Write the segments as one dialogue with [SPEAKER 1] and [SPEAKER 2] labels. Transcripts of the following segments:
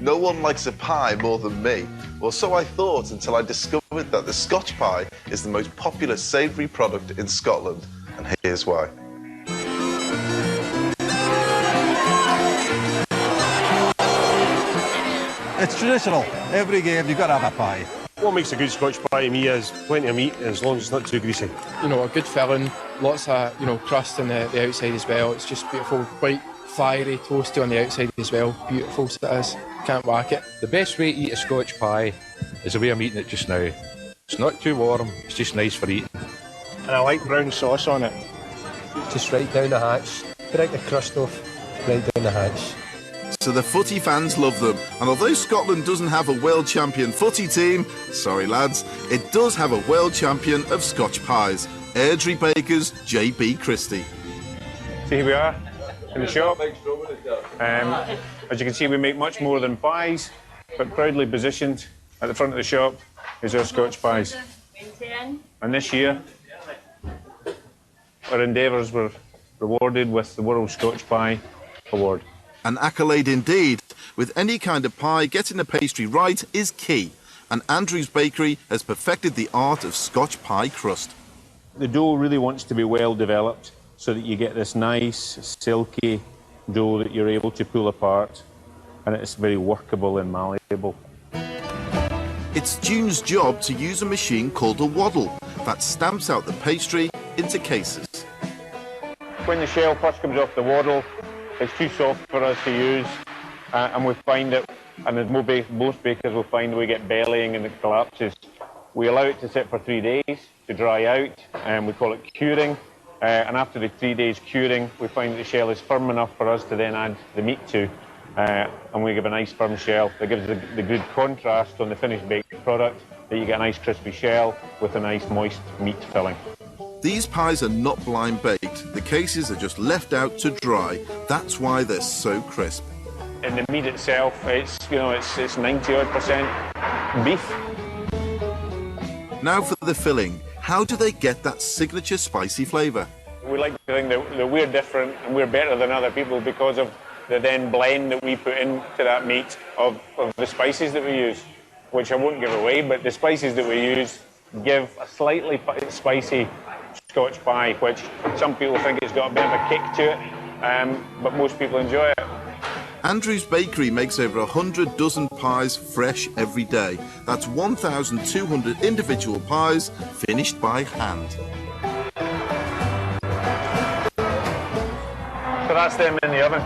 [SPEAKER 1] No one likes a pie more than me. Well, so I thought until I discovered that the Scotch pie is the most popular savoury product in Scotland. And here's why.
[SPEAKER 2] It's traditional. Every game you've got to have a pie.
[SPEAKER 3] What makes a good Scotch pie to me is plenty of meat, as long as it's not too greasy.
[SPEAKER 4] You know, a good filling, lots of, crust on the outside as well. It's just beautiful, quite fiery, toasty on the outside as well. Beautiful as it is. Can't whack it.
[SPEAKER 5] The best way to eat a Scotch pie is the way I'm eating it just now. It's not too warm, it's just nice for eating.
[SPEAKER 3] And I like brown sauce on it.
[SPEAKER 6] Just right down the hatch. Break the crust off, right down the hatch.
[SPEAKER 7] So the footy fans love them, and although Scotland doesn't have a world champion footy team, sorry lads, it does have a world champion of Scotch pies, Airdrie Baker's J.B. Christie.
[SPEAKER 3] So here we are in the shop. As you can see, we make much more than pies, but proudly positioned at the front of the shop is our Scotch pies. And this year, our endeavours were rewarded with the World Scotch Pie Award.
[SPEAKER 7] An accolade indeed. With any kind of pie, getting the pastry right is key, and Andrew's Bakery has perfected the art of Scotch pie crust.
[SPEAKER 3] The dough really wants to be well developed so that you get this nice, silky dough that you're able to pull apart, and it's very workable and malleable.
[SPEAKER 7] It's June's job to use a machine called a waddle that stamps out the pastry into cases.
[SPEAKER 3] When the shell first comes off the waddle, it's too soft for us to use, and we find it, and as most bakers will find, we get bellying and it collapses. We allow it to sit for 3 days to dry out, and we call it curing. And after the 3 days curing, we find that the shell is firm enough for us to then add the meat to, and we give a nice firm shell that gives the good contrast on the finished baked product, that you get a nice crispy shell with a nice moist meat filling.
[SPEAKER 7] These pies are not blind baked. The cases are just left out to dry. That's why they're so crisp.
[SPEAKER 3] And the meat itself, it's 90-odd% beef.
[SPEAKER 7] Now for the filling. How do they get that signature spicy flavour?
[SPEAKER 3] We like to think that we're different and we're better than other people because of the then blend that we put into that meat of the spices that we use, which I won't give away, but the spices that we use give a slightly spicy Scotch pie, which some people think it's got a bit of a kick to it, but most people enjoy it.
[SPEAKER 7] Andrew's Bakery makes over 100 dozen pies fresh every day. That's 1,200 individual pies finished by hand.
[SPEAKER 3] So that's them in the oven.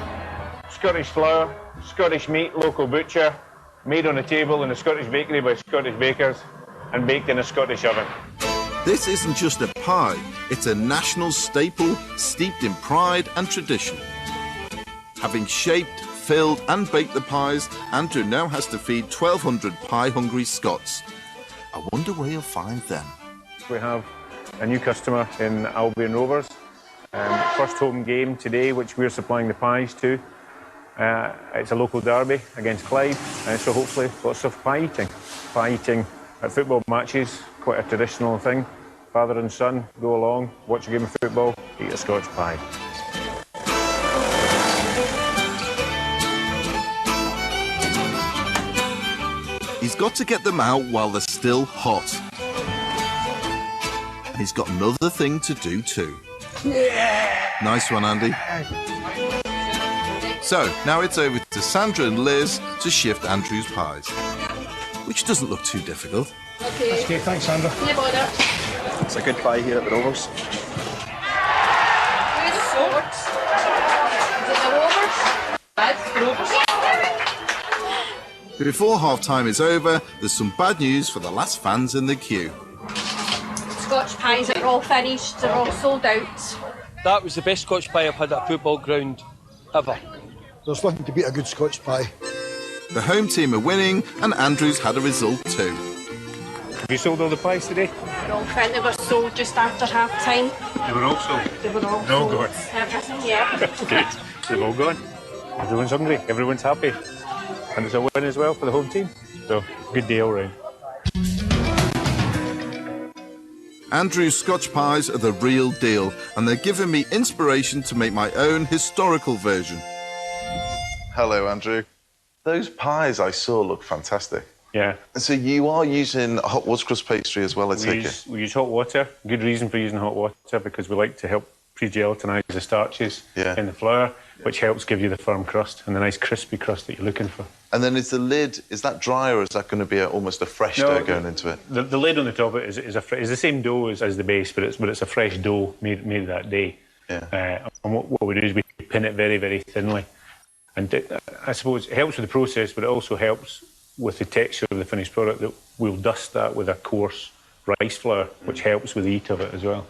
[SPEAKER 3] Scottish flour, Scottish meat, local butcher, made on a table in a Scottish bakery by Scottish bakers and baked in a Scottish oven.
[SPEAKER 7] This isn't just a pie, it's a national staple steeped in pride and tradition. Having shaped, filled and baked the pies, Andrew now has to feed 1,200 pie-hungry Scots. I wonder where you'll find them.
[SPEAKER 3] We have a new customer in Albion Rovers. First home game today, which we're supplying the pies to. It's a local derby against Clyde, so hopefully lots of pie eating. Pie eating at football matches, quite a traditional thing. Father and son go along, watch a game of football, eat a Scotch pie.
[SPEAKER 7] He's got to get them out while they're still hot. And he's got another thing to do too. Yeah! Nice one, Andy. So, now it's over to Sandra and Liz to shift Andrew's pies. Which doesn't look too difficult.
[SPEAKER 4] Okay.
[SPEAKER 3] That's okay, thanks, Sandra.
[SPEAKER 4] No bother.
[SPEAKER 1] It's a good pie here at the Rovers.
[SPEAKER 4] Where's the Rovers? Is it the Rovers? That's the Rovers.
[SPEAKER 7] Before half-time is over, there's some bad news for the last fans in the queue.
[SPEAKER 8] Scotch pies are all finished, they're all sold out.
[SPEAKER 6] That was the best Scotch pie I've had at a football ground ever.
[SPEAKER 2] There's nothing to beat a good Scotch pie.
[SPEAKER 7] The home team are winning, and Andrew's had a result too.
[SPEAKER 3] Have you sold all the pies today?
[SPEAKER 8] They're all finished, they were sold just after half time.
[SPEAKER 3] They were all sold?
[SPEAKER 8] They were all
[SPEAKER 3] No
[SPEAKER 8] sold.
[SPEAKER 3] good.
[SPEAKER 8] Everything, yeah.
[SPEAKER 3] Good. They've all gone. Everyone's hungry, everyone's happy. And it's a win as well for the home team. So, good day all round.
[SPEAKER 7] Andrew's Scotch pies are the real deal, and they're giving me inspiration to make my own historical version.
[SPEAKER 1] Hello, Andrew. Those pies I saw look fantastic.
[SPEAKER 3] Yeah.
[SPEAKER 1] And so you are using hot watercress pastry as well, I take it?
[SPEAKER 3] We use hot water. Good reason for using hot water, because we like to help pre-gelatinise the starches in the flour, which helps give you the firm crust and the nice crispy crust that you're looking for.
[SPEAKER 1] And then is the lid, is that dry, or is that going to be almost a fresh dough going into it?
[SPEAKER 3] The lid on the top of it is the same dough as the base, but it's a fresh dough made that day.
[SPEAKER 1] Yeah.
[SPEAKER 3] And what we do is we pin it very, very thinly. And I suppose it helps with the process, but it also helps with the texture of the finished product, that we'll dust that with a coarse rice flour, which helps with the heat of it as well.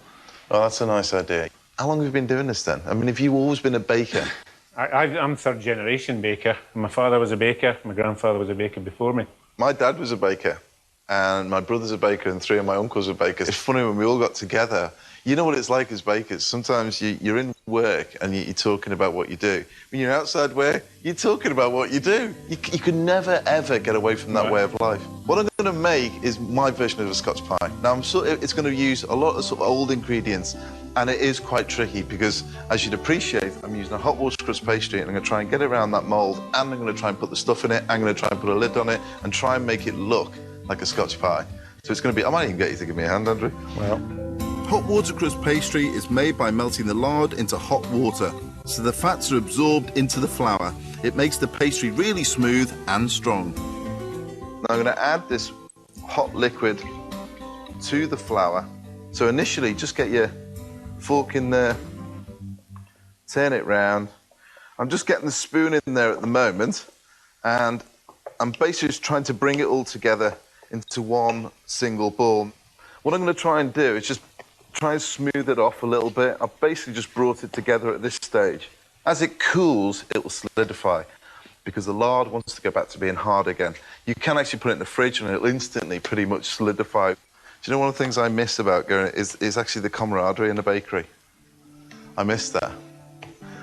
[SPEAKER 1] Oh, that's a nice idea. How long have you been doing this then? I mean, have you always been a baker?
[SPEAKER 3] I'm third generation baker. My father was a baker, my grandfather was a baker before me.
[SPEAKER 1] My dad was a baker, and my brother's a baker, and 3 of my uncles are bakers. It's funny, when we all got together, you know what it's like as bakers. Sometimes you're in work and you're talking about what you do. When you're outside work, you're talking about what you do. You can never, ever get away from that way of life. What I'm going to make is my version of a Scotch pie. Now, it's going to use a lot of sort of old ingredients, and it is quite tricky because, as you'd appreciate, I'm using a hot watercress pastry, and I'm going to try and get around that mould, and I'm going to try and put the stuff in it. I'm going to try and put a lid on it and try and make it look like a Scotch pie. So it's going to be... I might even get you to give me a hand, Andrew.
[SPEAKER 3] Well...
[SPEAKER 7] Hot watercress pastry is made by melting the lard into hot water, so the fats are absorbed into the flour. It makes the pastry really smooth and strong.
[SPEAKER 1] Now I'm going to add this hot liquid to the flour. So initially, just get your fork in there, turn it round. I'm just getting the spoon in there at the moment, and I'm basically just trying to bring it all together into one single ball. What I'm going to try and do is just try and smooth it off a little bit. I've basically just brought it together at this stage. As it cools, it will solidify, because the lard wants to go back to being hard again. You can actually put it in the fridge and it'll instantly pretty much solidify. Do you know one of the things I miss about going is actually the camaraderie in the bakery? I miss that.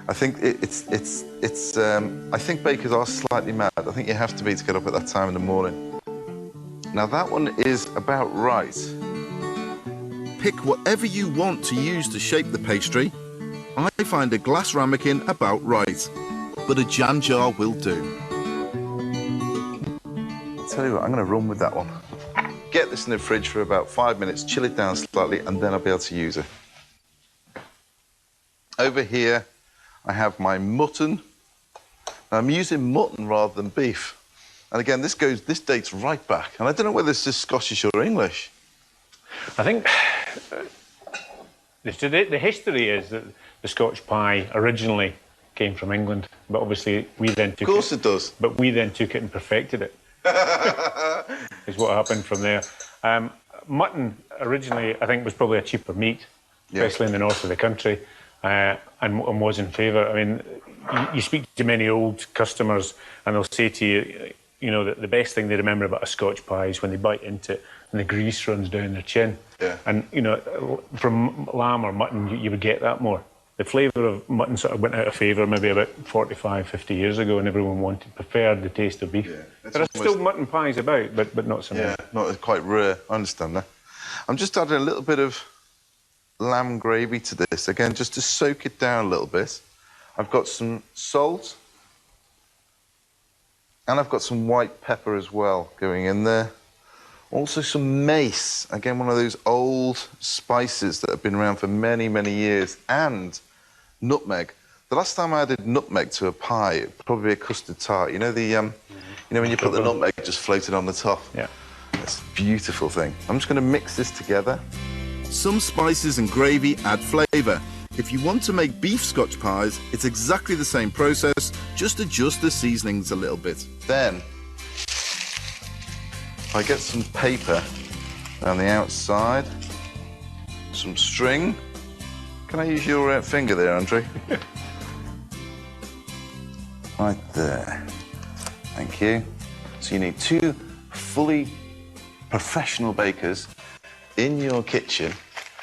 [SPEAKER 1] I think I think bakers are slightly mad. I think you have to be to get up at that time in the morning. Now that one is about right.
[SPEAKER 7] Pick whatever you want to use to shape the pastry. I find a glass ramekin about right, but a jam jar will do.
[SPEAKER 1] I'll tell you what, I'm going to run with that one. Get this in the fridge for about 5 minutes, chill it down slightly, and then I'll be able to use it. Over here, I have my mutton. Now, I'm using mutton rather than beef. And again, this dates right back. And I don't know whether this is Scottish or English.
[SPEAKER 3] I think the history is that the Scotch pie originally came from England, but obviously we then took it.
[SPEAKER 1] Of course it does.
[SPEAKER 3] But we then took it and perfected it. Is what happened from there. Mutton originally, I think, was probably a cheaper meat, especially in the north of the country, and was in favour. I mean, you speak to many old customers, and they'll say to you, you know, that the best thing they remember about a Scotch pie is when they bite into it and the grease runs down their chin.
[SPEAKER 1] Yeah.
[SPEAKER 3] And, you know, from lamb or mutton, you would get that more. The flavour of mutton sort of went out of favour maybe about 45, 50 years ago, and everyone preferred the taste of beef.
[SPEAKER 1] Yeah,
[SPEAKER 3] there are still mutton pies about, but not so many.
[SPEAKER 1] Yeah, not quite rare. I understand that. I'm just adding a little bit of lamb gravy to this, again, just to soak it down a little bit. I've got some salt, and I've got some white pepper as well going in there. Also some mace, again, one of those old spices that have been around for many, many years, and nutmeg. The last time I added nutmeg to a pie, it'd probably be a custard tart. You know you know when you put the nutmeg just floated on the top?
[SPEAKER 3] Yeah.
[SPEAKER 1] It's a beautiful thing. I'm just going to mix this together.
[SPEAKER 7] Some spices and gravy add flavour. If you want to make beef Scotch pies, it's exactly the same process, just adjust the seasonings a little bit.
[SPEAKER 1] Then, I get some paper on the outside, some string. Can I use your finger there, Andrew? Right there. Thank you. So you need 2 fully professional bakers in your kitchen,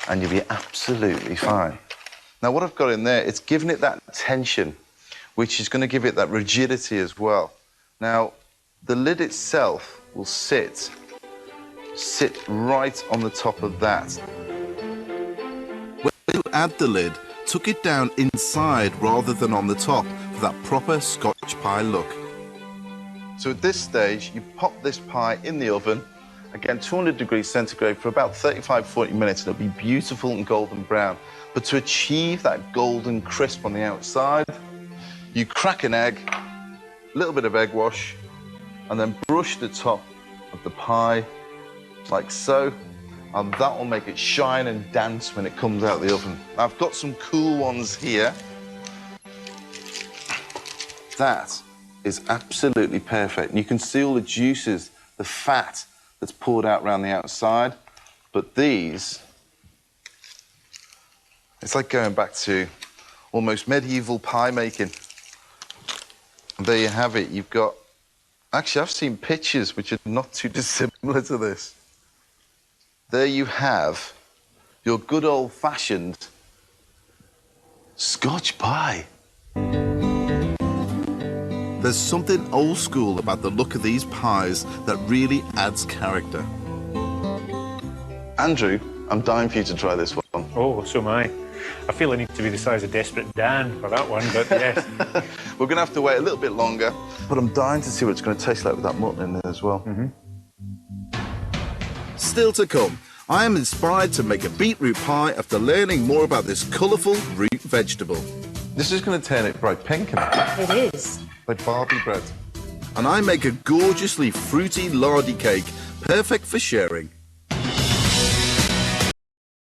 [SPEAKER 1] and you'll be absolutely fine. Now, what I've got in there, it's giving it that tension, which is going to give it that rigidity as well. Now, the lid itself will sit right on the top of that.
[SPEAKER 7] When you add the lid, tuck it down inside rather than on the top for that proper Scotch pie look.
[SPEAKER 1] So at this stage, you pop this pie in the oven, again, 200 degrees centigrade for about 35, 40 minutes, and it'll be beautiful and golden brown. But to achieve that golden crisp on the outside, you crack an egg, a little bit of egg wash, and then brush the top of the pie like so, and that will make it shine and dance when it comes out of the oven. I've got some cool ones here. That is absolutely perfect. And you can see all the juices, the fat that's poured out around the outside. But these, it's like going back to almost medieval pie making. And there you have it. You've got, actually, I've seen pictures which are not too dissimilar to this. There you have your good old-fashioned Scotch pie.
[SPEAKER 7] There's something old school about the look of these pies that really adds character.
[SPEAKER 1] Andrew, I'm dying for you to try this one.
[SPEAKER 3] Oh, so am I. I feel I need to be the size of Desperate Dan for that one, but yes.
[SPEAKER 1] We're going to have to wait a little bit longer, but I'm dying to see what it's going to taste like with that mutton in there as well.
[SPEAKER 7] Still to come, I am inspired to make a beetroot pie after learning more about this colourful root vegetable.
[SPEAKER 1] This is going to turn it bright pink, isn't it?
[SPEAKER 8] It is.
[SPEAKER 1] Like Barbie bread.
[SPEAKER 7] And I make a gorgeously fruity lardy cake, perfect for sharing.